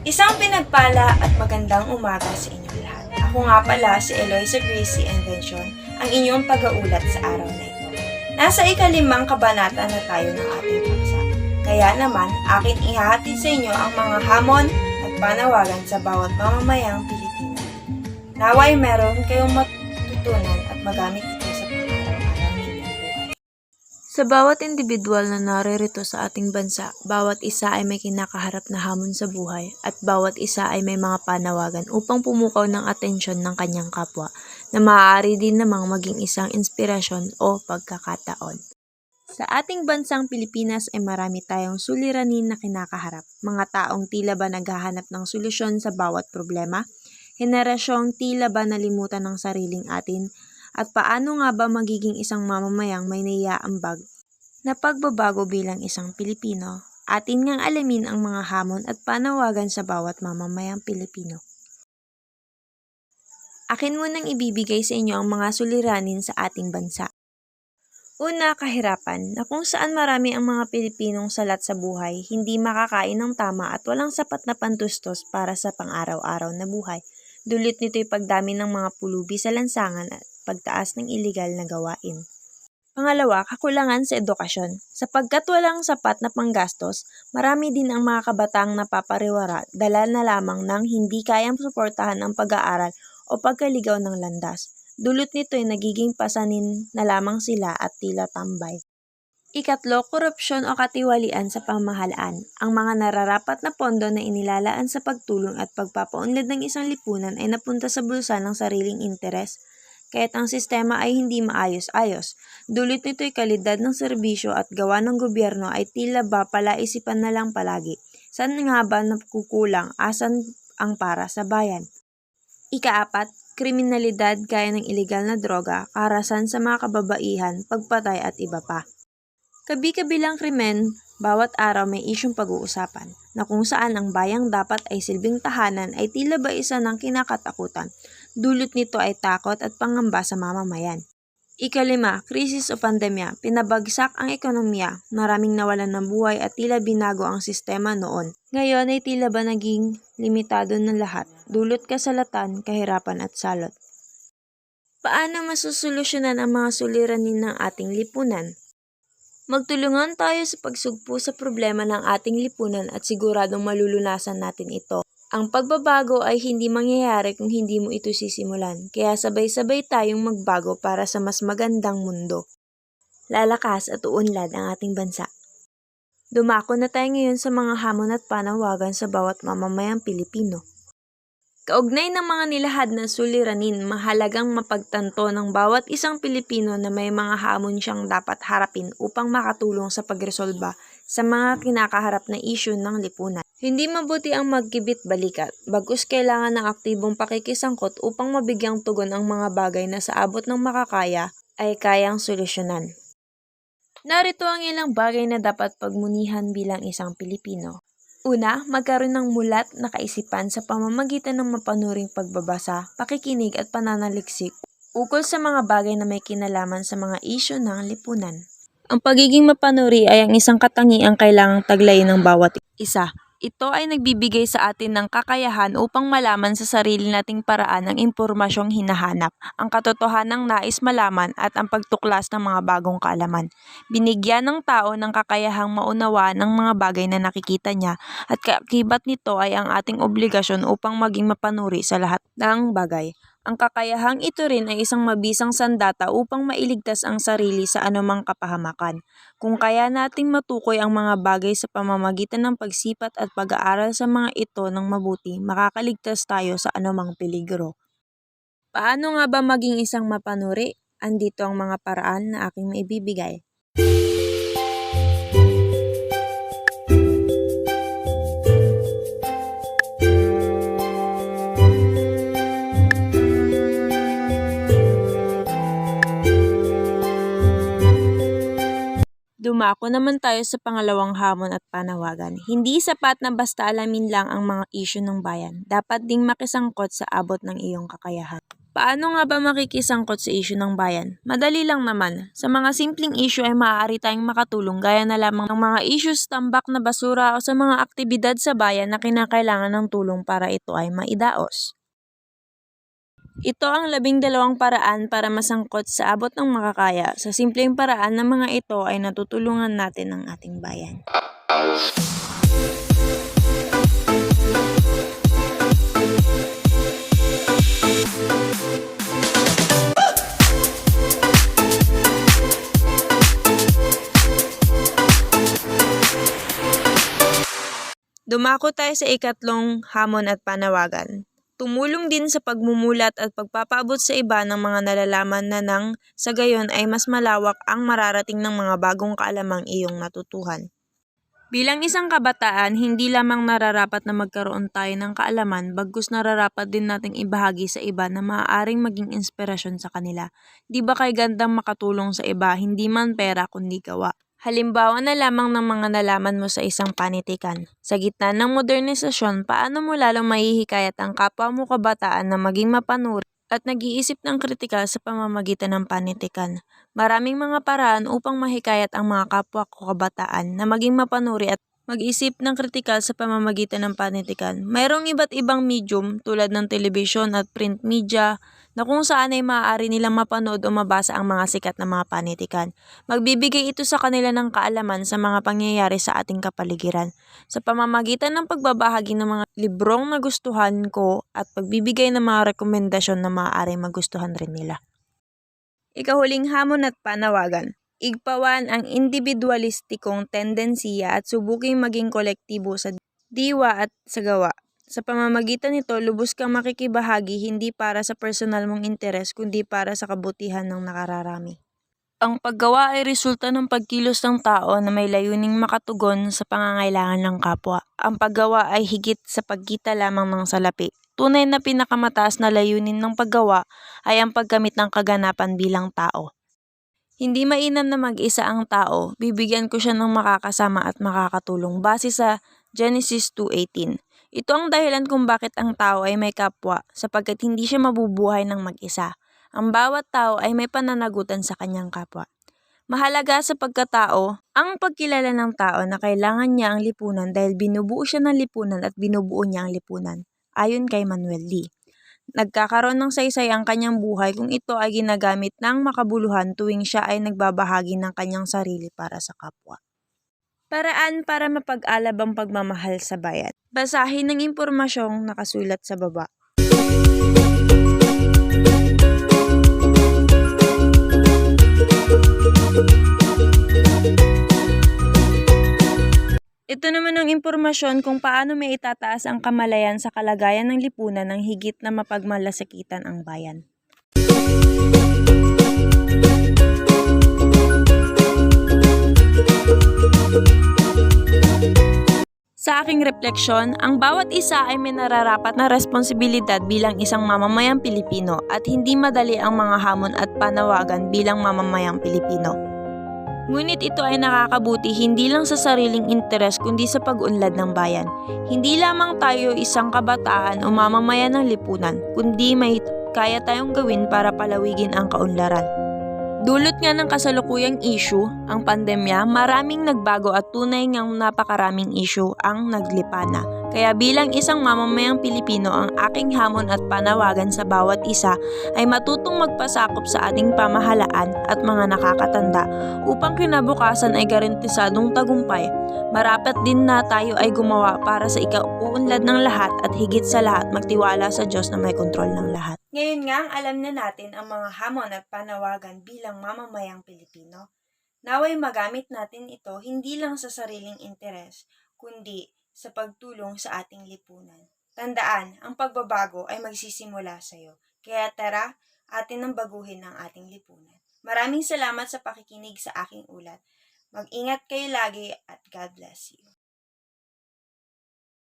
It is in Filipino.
Isang pinagpala at magandang umaga sa inyong lahat. Ako nga pala si Eloisa Gracie Invention, ang inyong pag-uulat sa araw na ito. Nasa ikalimang kabanata na tayo ng ating paksa. Kaya naman, akin ihahatid sa inyo ang mga hamon at panawagan sa bawat mamamayang Pilipino. Naway meron kayong matutunan at magamit ito sa pang-araw-araw ninyong buhay. Sa bawat individual na naririto sa ating bansa, bawat isa ay may kinakaharap na hamon sa buhay at bawat isa ay may mga panawagan upang pumukaw ng atensyon ng kanyang kapwa na maaari din namang maging isang inspirasyon o pagkakataon. Sa ating bansang Pilipinas ay marami tayong suliranin na kinakaharap, mga taong tila ba naghahanap ng solusyon sa bawat problema, henerasyong tila ba nalimutan ng sariling atin, at paano nga ba magiging isang mamamayang may naiaambag na pagbabago bilang isang Pilipino? Atin ngang alamin ang mga hamon at panawagan sa bawat mamamayang Pilipino. Akin munang ibibigay sa inyo ang mga suliranin sa ating bansa. Una, kahirapan, na kung saan marami ang mga Pilipinong salat sa buhay, hindi makakain ng tama at walang sapat na pantustos para sa pang-araw-araw na buhay. Dulot nito'y pagdami ng mga pulubi sa lansangan at pagtaas ng iligal na gawain. Pangalawa, kakulangan sa edukasyon. Sapagkat walang sapat na panggastos, marami din ang mga kabataang napapariwara dala na lamang ng hindi kayang suportahan ang pag-aaral o pagkaligaw ng landas. Dulot nito ay nagiging pasanin na lamang sila at tila tambay. Ikatlo, korupsyon o katiwalian sa pamahalaan. Ang mga nararapat na pondo na inilalaan sa pagtulong at pagpapaunlad ng isang lipunan ay napunta sa bulsa ng sariling interes, kaya't ang sistema ay hindi maayos-ayos. Dulot nito ay kalidad ng serbisyo at gawa ng gobyerno ay tila ba palaisipan na lang palagi. Saan nga ba nakukulang? Asan ang para sa bayan? Ikaapat, kriminalidad gaya ng ilegal na droga, karahasan sa mga kababaihan, pagpatay at iba pa. Kabi-kabilang krimen, bawat araw may isyong pag-uusapan, na kung saan ang bayang dapat ay silbing tahanan ay tila ba isa ng kinakatakutan. Dulot nito ay takot at pangamba sa mamamayan. Ikalima, krisis o pandemya, pinabagsak ang ekonomiya, maraming nawalan ng buhay at tila binago ang sistema noon. Ngayon ay tila ba naging limitado ng lahat, dulot kasalatan, kahirapan at salot. Paano masusolusyonan ang mga suliranin ng ating lipunan? Magtulungan tayo sa pagsugpo sa problema ng ating lipunan at siguradong malulunasan natin ito. Ang pagbabago ay hindi mangyayari kung hindi mo ito sisimulan, kaya sabay-sabay tayong magbago para sa mas magandang mundo. Lalakas at uunlad ang ating bansa. Dumako na tayo ngayon sa mga hamon at panawagan sa bawat mamamayang Pilipino. Kaugnay ng mga nilahad na suliranin, mahalagang mapagtanto ng bawat isang Pilipino na may mga hamon siyang dapat harapin upang makatulong sa pagresolba sa mga kinakaharap na isyu ng lipunan. Hindi mabuti ang magkibit balikat, bagkus kailangan ng aktibong pakikisangkot upang mabigyang tugon ang mga bagay na sa abot ng makakaya ay kayang solusyonan. Narito ang ilang bagay na dapat pagmunihan bilang isang Pilipino. Una, magkaroon ng mulat na kaisipan sa pamamagitan ng mapanuring pagbabasa, pakikinig at pananaliksik ukol sa mga bagay na may kinalaman sa mga isyu ng lipunan. Ang pagiging mapanuri ay ang isang katangiang kailangang taglayin ng bawat isa. Ito ay nagbibigay sa atin ng kakayahan upang malaman sa sarili nating paraan ang impormasyong hinahanap, ang katotohanang nais malaman at ang pagtuklas ng mga bagong kaalaman. Binigyan ng tao ng kakayahang maunawa ng mga bagay na nakikita niya at kaakibat nito ay ang ating obligasyon upang maging mapanuri sa lahat ng bagay. Ang kakayahang ito rin ay isang mabisang sandata upang mailigtas ang sarili sa anumang kapahamakan. Kung kaya nating matukoy ang mga bagay sa pamamagitan ng pagsipat at pag-aaral sa mga ito ng mabuti, makakaligtas tayo sa anumang peligro. Paano nga ba maging isang mapanuri? Andito ang mga paraan na aking maibibigay. Dumako naman tayo sa pangalawang hamon at panawagan. Hindi sapat na basta alamin lang ang mga isyu ng bayan. Dapat ding makisangkot sa abot ng iyong kakayahan. Paano nga ba makikisangkot sa issue ng bayan? Madali lang naman. Sa mga simpleng issue ay maaari tayong makatulong gaya na lamang ng mga issues tambak na basura o sa mga aktibidad sa bayan na kinakailangan ng tulong para ito ay maidaos. Ito ang 12 paraan para masangkot sa abot ng makakaya. Sa simpleng paraan ng mga ito ay natutulungan natin ang ating bayan. Dumako tayo sa ikatlong hamon at panawagan. Tumulong din sa pagmumulat at pagpapaabot sa iba ng mga nalalaman na nang sa gayon ay mas malawak ang mararating ng mga bagong kaalamang iyong natutuhan. Bilang isang kabataan, hindi lamang nararapat na magkaroon tayo ng kaalaman, bagkus nararapat din nating ibahagi sa iba na maaaring maging inspirasyon sa kanila. Di ba kay gandang makatulong sa iba, hindi man pera kundi gawa? Halimbawa na lamang ng mga nalaman mo sa isang panitikan. Sa gitna ng modernisasyon, paano mo lalong mahihikayat ang kapwa mo kabataan na maging mapanuri at nag-iisip ng kritikal sa pamamagitan ng panitikan? Maraming mga paraan upang mahikayat ang mga kapwa ko kabataan na maging mapanuri at mag-isip ng kritikal sa pamamagitan ng panitikan. Mayroong iba't ibang medium tulad ng telebisyon at print media na kung saan ay maaari nilang mapanood o mabasa ang mga sikat na mga panitikan. Magbibigay ito sa kanila ng kaalaman sa mga pangyayari sa ating kapaligiran. Sa pamamagitan ng pagbabahagi ng mga librong nagustuhan ko at pagbibigay ng mga rekomendasyon na maaari magustuhan rin nila. Ikahuling hamon at panawagan. Igpawan ang individualistikong tendensiya at subuking maging kolektibo sa diwa at sa gawa. Sa pamamagitan nito, lubos kang makikibahagi hindi para sa personal mong interes kundi para sa kabutihan ng nakararami. Ang paggawa ay resulta ng pagkilos ng tao na may layuning makatugon sa pangangailangan ng kapwa. Ang paggawa ay higit sa pagkita lamang ng salapi. Tunay na pinakamataas na layunin ng paggawa ay ang pagkamit ng kaganapan bilang tao. Hindi mainam na mag-isa ang tao, bibigyan ko siya ng makakasama at makakatulong base sa Genesis 2:18. Ito ang dahilan kung bakit ang tao ay may kapwa, sapagkat hindi siya mabubuhay ng mag-isa. Ang bawat tao ay may pananagutan sa kanyang kapwa. Mahalaga sa pagkatao ang pagkilala ng tao na kailangan niya ang lipunan dahil binubuo siya ng lipunan at binubuo niya ang lipunan, ayon kay Manuel Lee. Nagkakaroon ng saysay ang kanyang buhay kung ito ay ginagamit ng makabuluhan tuwing siya ay nagbabahagi ng kanyang sarili para sa kapwa. Paraan para mapag-alab ang pagmamahal sa bayan. Basahin ang impormasyong nakasulat sa baba. Ito naman ang impormasyon kung paano may itataas ang kamalayan sa kalagayan ng lipunan ng higit na mapagmalasakitan ang bayan. Sa aking refleksyon, ang bawat isa ay may nararapat na responsibilidad bilang isang mamamayang Pilipino at hindi madali ang mga hamon at panawagan bilang mamamayang Pilipino. Ngunit ito ay nakakabuti hindi lang sa sariling interes kundi sa pag-unlad ng bayan. Hindi lamang tayo isang kabataan o mamamayan ng lipunan, kundi may kaya tayong gawin para palawigin ang kaunlaran. Dulot nga ng kasalukuyang issue, ang pandemya, maraming nagbago at tunay ngang napakaraming issue ang naglipana. Kaya bilang isang mamamayang Pilipino, ang aking hamon at panawagan sa bawat isa ay matutong magpasakop sa ating pamahalaan at mga nakakatanda upang kinabukasan ay garantisadong tagumpay. Marapat din na tayo ay gumawa para sa ikauunlad ng lahat at higit sa lahat magtiwala sa Diyos na may kontrol ng lahat. Ngayon nga ang alam na natin ang mga hamon at panawagan bilang mamamayang Pilipino. Naway magamit natin ito hindi lang sa sariling interes, kundi sa pagtulong sa ating lipunan. Tandaan, ang pagbabago ay magsisimula sa iyo. Kaya tara, atin ang baguhin ang ating lipunan. Maraming salamat sa pakikinig sa aking ulat. Mag-ingat kayo lagi at God bless you.